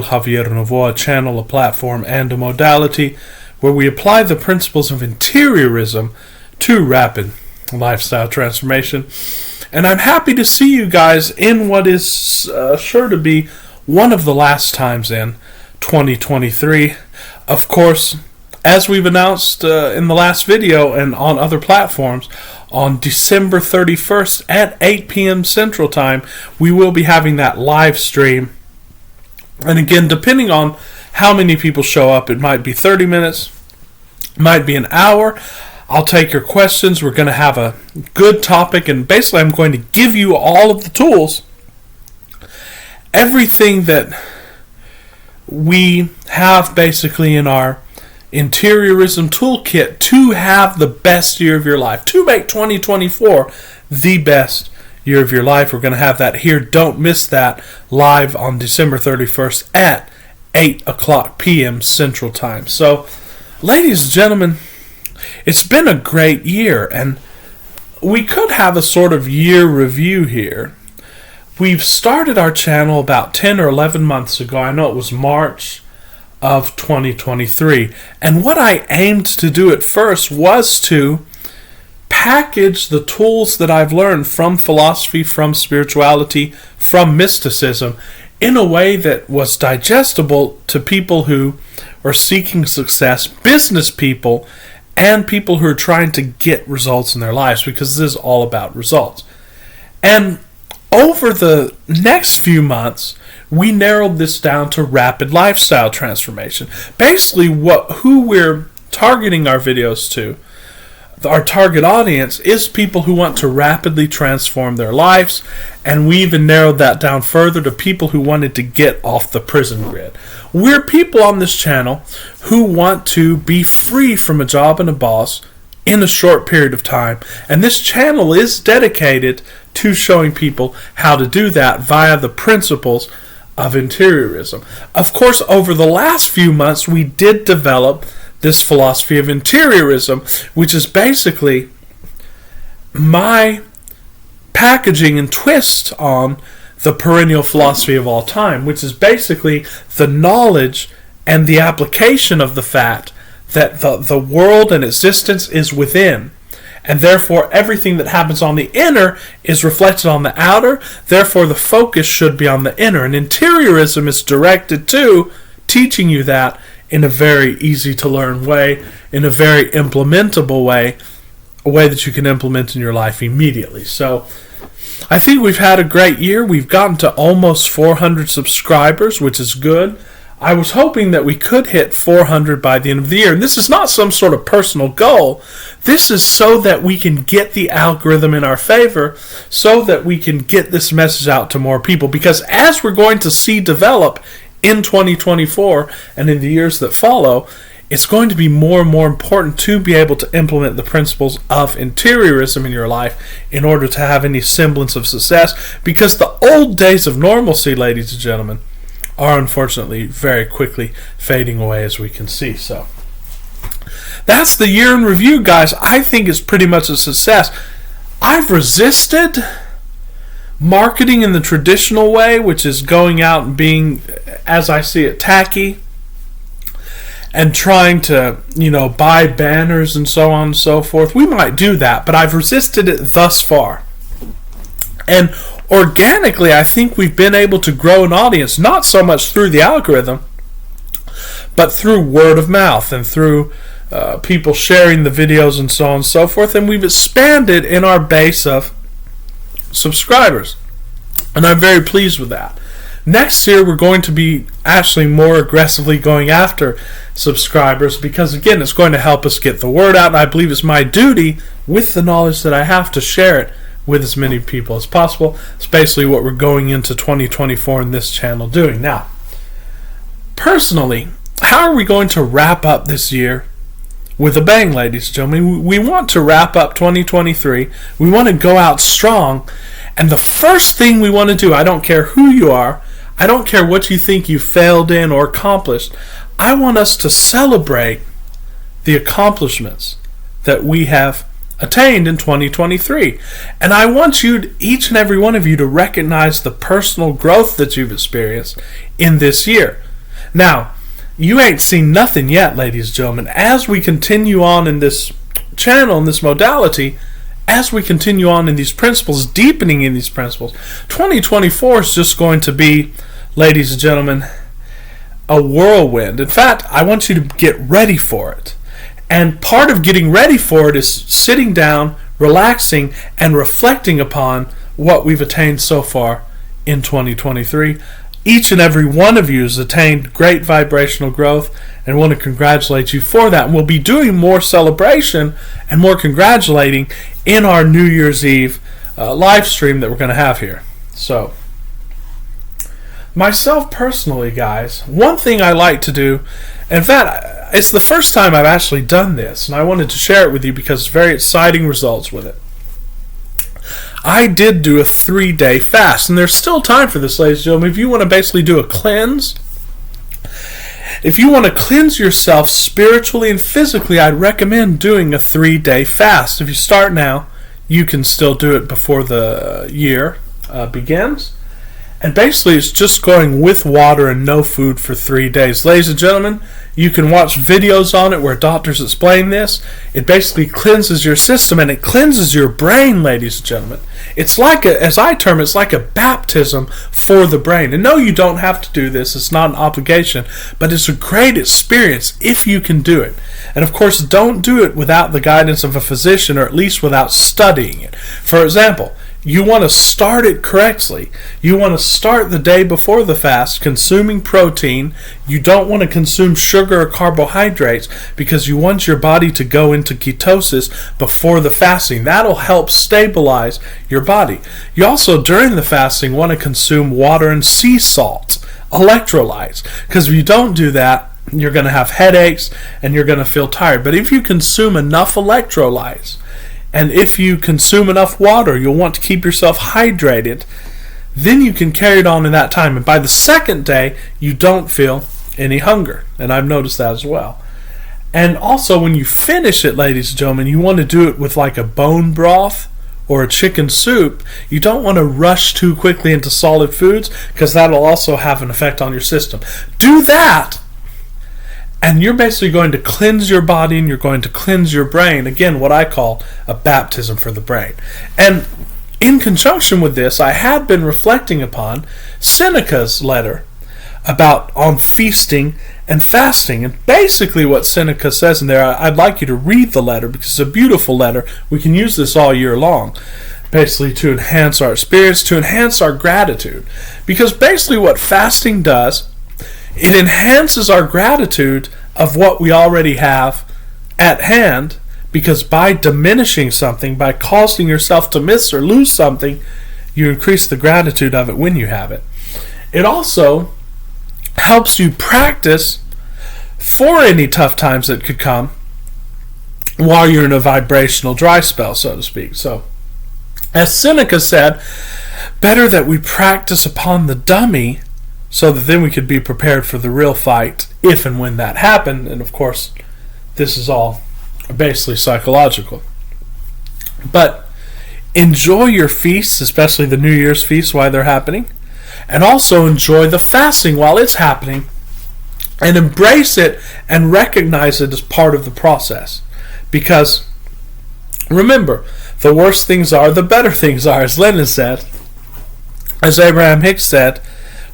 Javier Novoa, channel, a platform, and a modality where we apply the principles of interiorism to rapid lifestyle transformation. And I'm happy to see you guys in what is sure to be one of the last times in 2023. Of course, as we've announced in the last video and on other platforms, on December 31st at 8 p.m. Central Time, we will be having that live stream. And again, depending on how many people show up, it might be 30 minutes, might be an hour. I'll take your questions. We're going to have a good topic, and basically I'm going to give you all of the tools, everything that we have basically in our interiorism toolkit to have the best year of your life, to make 2024 the best year of your life. We're going to have that here. Don't miss that, live on December 31st at 8 o'clock p.m. Central Time. So, ladies and gentlemen, it's been a great year, and we could have a sort of year review here. We've started our channel about 10 or 11 months ago. I know it was March of 2023. And what I aimed to do at first was to package the tools that I've learned from philosophy, from spirituality, from mysticism in a way that was digestible to people who are seeking success, business people, and people who are trying to get results in their lives, because this is all about results. And over the next few months, we narrowed this down to rapid lifestyle transformation. Basically, who we're targeting our videos to, our target audience, is people who want to rapidly transform their lives, and we even narrowed that down further to people who wanted to get off the prison grid. We're people on this channel who want to be free from a job and a boss in a short period of time, and this channel is dedicated to showing people how to do that via the principles of interiorism. Of course, over the last few months, we did develop this philosophy of interiorism, which is basically my packaging and twist on the perennial philosophy of all time, which is basically the knowledge and the application of the fact that the world and existence is within, and therefore everything that happens on the inner is reflected on the outer. Therefore the focus should be on the inner, and interiorism is directed to teaching you that in a very easy to learn way, in a very implementable way, a way that you can implement in your life immediately. So I think we've had a great year. We've gotten to almost 400 subscribers, which is good. I was hoping that we could hit 400 by the end of the year. And this is not some sort of personal goal. This is so that we can get the algorithm in our favor, so that we can get this message out to more people. Because as we're going to see develop in 2024 and in the years that follow, it's going to be more and more important to be able to implement the principles of interiorism in your life in order to have any semblance of success. Because the old days of normalcy, ladies and gentlemen, are unfortunately very quickly fading away, as we can see. So that's the year in review, guys. I think it's pretty much a success. I've resisted marketing in the traditional way, which is going out and being, as I see it, tacky and trying to, buy banners and so on and so forth. We might do that, but I've resisted it thus far. And organically, I think we've been able to grow an audience, not so much through the algorithm, but through word of mouth and through people sharing the videos and so on and so forth. And we've expanded in our base of subscribers. And I'm very pleased with that. Next year, we're going to be actually more aggressively going after subscribers, because, again, it's going to help us get the word out. And I believe it's my duty, with the knowledge that I have, to share it with as many people as possible. It's basically what we're going into 2024 in this channel doing. Now, personally, how are we going to wrap up this year with a bang, ladies and gentlemen? We want to wrap up 2023. We want to go out strong. And the first thing we want to do, I don't care who you are, I don't care what you think you failed in or accomplished, I want us to celebrate the accomplishments that we have attained in 2023. And I want you, each and every one of you, to recognize the personal growth that you've experienced in this year. Now, you ain't seen nothing yet, ladies and gentlemen. As we continue on in this channel, in this modality, as we continue on in these principles, deepening in these principles, 2024 is just going to be, ladies and gentlemen, a whirlwind. In fact, I want you to get ready for it. And part of getting ready for it is sitting down, relaxing, and reflecting upon what we've attained so far in 2023. Each and every one of you has attained great vibrational growth, and I want to congratulate you for that. And we'll be doing more celebration and more congratulating in our New Year's Eve live stream that we're going to have here. So, myself personally, guys, one thing I like to do, in fact, it's the first time I've actually done this, and I wanted to share it with you because it's very exciting results with it. I did do a 3-day fast, and there's still time for this, ladies and gentlemen. If you want to basically do a cleanse, if you want to cleanse yourself spiritually and physically, I'd recommend doing a 3-day fast. If you start now, you can still do it before the year begins. And basically, it's just going with water and no food for 3 days. Ladies and gentlemen, you can watch videos on it where doctors explain this. It basically cleanses your system, and it cleanses your brain, ladies and gentlemen. It's like as I term it, it's like a baptism for the brain. And no, you don't have to do this. It's not an obligation, but it's a great experience if you can do it. And of course, don't do it without the guidance of a physician, or at least without studying it. For example, you want to start it correctly. You want to start the day before the fast consuming protein. You don't want to consume sugar or carbohydrates because you want your body to go into ketosis before the fasting. That'll help stabilize your body. You also, during the fasting, want to consume water and sea salt, electrolytes, because if you don't do that, you're going to have headaches and you're going to feel tired. But if you consume enough electrolytes, and if you consume enough water, you'll want to keep yourself hydrated, then you can carry it on in that time. And by the second day, you don't feel any hunger. And I've noticed that as well. And also, when you finish it, ladies and gentlemen, you want to do it with like a bone broth or a chicken soup. You don't want to rush too quickly into solid foods because that'll also have an effect on your system. Do that, and you're basically going to cleanse your body and you're going to cleanse your brain. Again, what I call a baptism for the brain. And in conjunction with this, I had been reflecting upon Seneca's letter on feasting and fasting. And basically what Seneca says in there, I'd like you to read the letter because it's a beautiful letter. We can use this all year long, basically to enhance our spirits, to enhance our gratitude. Because basically what fasting does, it enhances our gratitude of what we already have at hand, because by diminishing something, by causing yourself to miss or lose something, you increase the gratitude of it when you have it. It also helps you practice for any tough times that could come while you're in a vibrational dry spell, so to speak. So, as Seneca said, better that we practice upon the dummy so that then we could be prepared for the real fight if and when that happened. And of course, this is all basically psychological. But enjoy your feasts, especially the New Year's feasts while they're happening. And also enjoy the fasting while it's happening. And embrace it and recognize it as part of the process. Because remember, the worse things are, the better things are, as Lenin said. As Abraham Hicks said,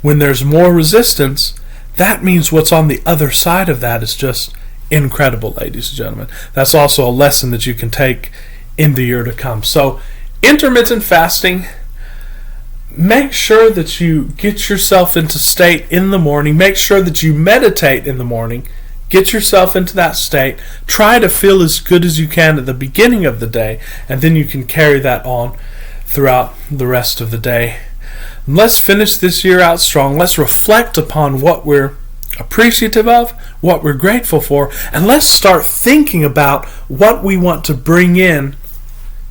when there's more resistance, that means what's on the other side of that is just incredible, ladies and gentlemen. That's also a lesson that you can take in the year to come. So, intermittent fasting, make sure that you get yourself into state in the morning. Make sure that you meditate in the morning. Get yourself into that state. Try to feel as good as you can at the beginning of the day, and then you can carry that on throughout the rest of the day. Let's finish this year out strong. Let's reflect upon what we're appreciative of, what we're grateful for, and let's start thinking about what we want to bring in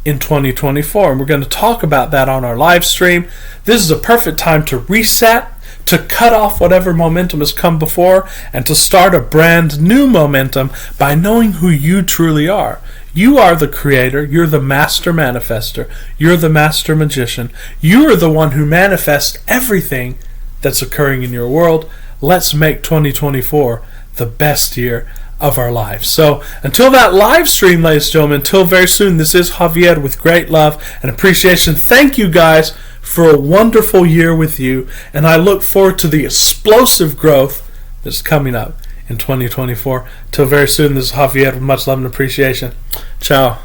2024. And we're going to talk about that on our live stream. This is a perfect time to reset, to cut off whatever momentum has come before, and to start a brand new momentum by knowing who you truly are. You are the creator. You're the master manifester. You're the master magician. You are the one who manifests everything that's occurring in your world. let's make 2024 the best year of our lives. So until that live stream, ladies and gentlemen, until very soon, this is Javier with great love and appreciation. Thank you guys for a wonderful year with you, and I look forward to the explosive growth that's coming up in 2024. Till very soon, this is Javier with much love and appreciation. Ciao.